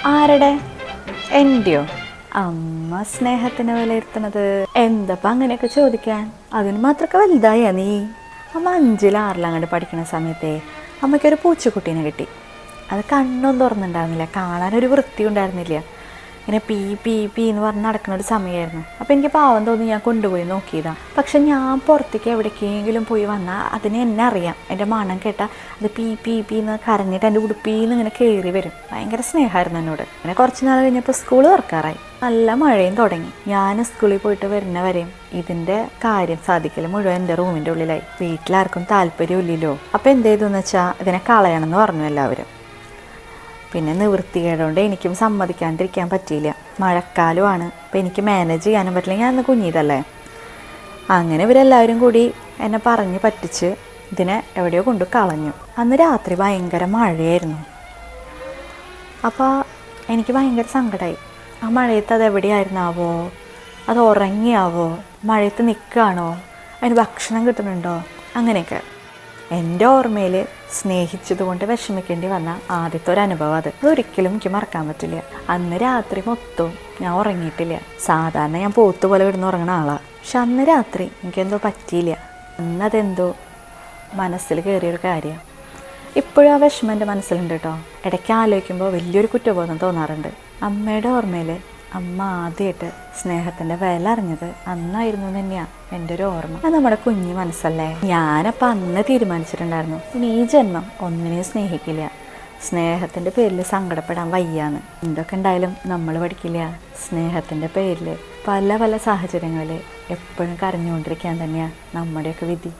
ആരുടെ? എൻ്റെയോ? അമ്മ സ്നേഹത്തിന് വിലയിരുത്തണത് എന്തപ്പം അങ്ങനെയൊക്കെ ചോദിക്കാൻ? അതിന് മാത്രമൊക്കെ വലുതായ നീ? അമ്മ 5-ൽ 6-ൽ അങ്ങോട്ട് പഠിക്കുന്ന സമയത്തെ അമ്മയ്ക്കൊരു പൂച്ചക്കുട്ടീനെ കിട്ടി. അത് കണ്ണൊന്നും തുറന്നുണ്ടായിരുന്നില്ല, കാണാനൊരു വൃത്തി ഉണ്ടായിരുന്നില്ല. ഇങ്ങനെ പീ പീ പീ എന്ന് പറഞ്ഞ് നടക്കുന്ന ഒരു സമയമായിരുന്നു. അപ്പോൾ എനിക്ക് പാവം തോന്നി, ഞാൻ കൊണ്ടുപോയി നോക്കിയതാണ്. പക്ഷെ ഞാൻ പുറത്തേക്ക് എവിടേക്കെങ്കിലും പോയി വന്നാൽ അതിന് എന്നെ അറിയാം. എൻ്റെ മണം കേട്ടാൽ അത് പീ പീ പീ എന്ന് കരഞ്ഞിട്ട് എൻ്റെ ഉടുപ്പിന്ന് ഇങ്ങനെ കയറി വരും. ഭയങ്കര സ്നേഹമായിരുന്നു എന്നോട്. അങ്ങനെ കുറച്ച് നാൾ കഴിഞ്ഞപ്പോൾ സ്കൂൾ തുറക്കാറായി, നല്ല മഴയും തുടങ്ങി. ഞാൻ സ്കൂളിൽ പോയിട്ട് വരുന്നവരെയും ഇതിൻ്റെ കാര്യം സാധിക്കൽ മുഴുവൻ എൻ്റെ റൂമിൻ്റെ ഉള്ളിലായി. വീട്ടിലാർക്കും താല്പര്യമില്ലല്ലോ. അപ്പോൾ എന്ത് ചെയ്തു എന്ന് വെച്ചാൽ ഇതിനെ കളയണം എന്ന് പറഞ്ഞു എല്ലാവരും. പിന്നെ നിവൃത്തികേടുകൊണ്ട് എനിക്കും സമ്മതിക്കാണ്ടിരിക്കാൻ പറ്റിയില്ല. മഴക്കാലമാണ്, അപ്പോൾ എനിക്ക് മാനേജ് ചെയ്യാനും പറ്റില്ല, ഞാൻ അന്ന് കുഞ്ഞിതല്ലേ. അങ്ങനെ ഇവരെല്ലാവരും കൂടി എന്നെ പറഞ്ഞ് പറ്റിച്ച് ഇതിനെ എവിടെയോ കൊണ്ട് കളഞ്ഞു. അന്ന് രാത്രി ഭയങ്കര മഴയായിരുന്നു. അപ്പോൾ എനിക്ക് ഭയങ്കര സങ്കടമായി. ആ മഴയത്ത് അത് എവിടെയായിരുന്നാവോ? അത് ഉറങ്ങിയാവോ? മഴയത്ത് നിൽക്കുകയാണോ? അതിന് ഭക്ഷണം കിട്ടുന്നുണ്ടോ? അങ്ങനെയൊക്കെ. എൻ്റെ ഓർമ്മയിൽ സ്നേഹിച്ചതുകൊണ്ട് വിഷമിക്കേണ്ടി വന്ന ആദ്യത്തെ ഒരു അനുഭവം അതൊരിക്കലും എനിക്ക് മറക്കാൻ പറ്റില്ല. അന്ന് രാത്രി മൊത്തവും ഞാൻ ഉറങ്ങിയിട്ടില്ല. സാധാരണ ഞാൻ പോത്ത് പോലെ കിടന്ന് ഉറങ്ങുന്ന ആളാണ്. പക്ഷെ അന്ന് രാത്രി എനിക്കെന്തോ പറ്റിയില്ല. അന്നതെന്തോ മനസ്സിൽ കയറിയൊരു കാര്യമാണ്. ഇപ്പോഴും ആ വിഷമം എൻ്റെ മനസ്സിലുണ്ട് കേട്ടോ. ഇടയ്ക്ക് ആലോചിക്കുമ്പോൾ വലിയൊരു കുറ്റബോധം തോന്നാറുണ്ട്. അമ്മയുടെ ഓർമ്മയിൽ അമ്മ ആദ്യമായിട്ട് സ്നേഹത്തിൻ്റെ വില അറിഞ്ഞത് അന്നായിരുന്നു തന്നെയാണ് എൻ്റെ ഒരു ഓർമ്മ. അത് നമ്മുടെ കുഞ്ഞു മനസ്സല്ലേ. ഞാനപ്പോൾ അന്ന് തീരുമാനിച്ചിട്ടുണ്ടായിരുന്നു, ഇനി ഈ ജന്മം ഒന്നിനെയും സ്നേഹിക്കില്ല. സ്നേഹത്തിൻ്റെ പേരിൽ സങ്കടപ്പെടാൻ വയ്യാന്ന്. എന്തൊക്കെ ഉണ്ടായാലും നമ്മൾ പഠിക്കില്ല. സ്നേഹത്തിൻ്റെ പേരിൽ പല പല സാഹചര്യങ്ങളിൽ എപ്പോഴും കരഞ്ഞുകൊണ്ടിരിക്കാൻ തന്നെയാണ് നമ്മുടെയൊക്കെ വിധി.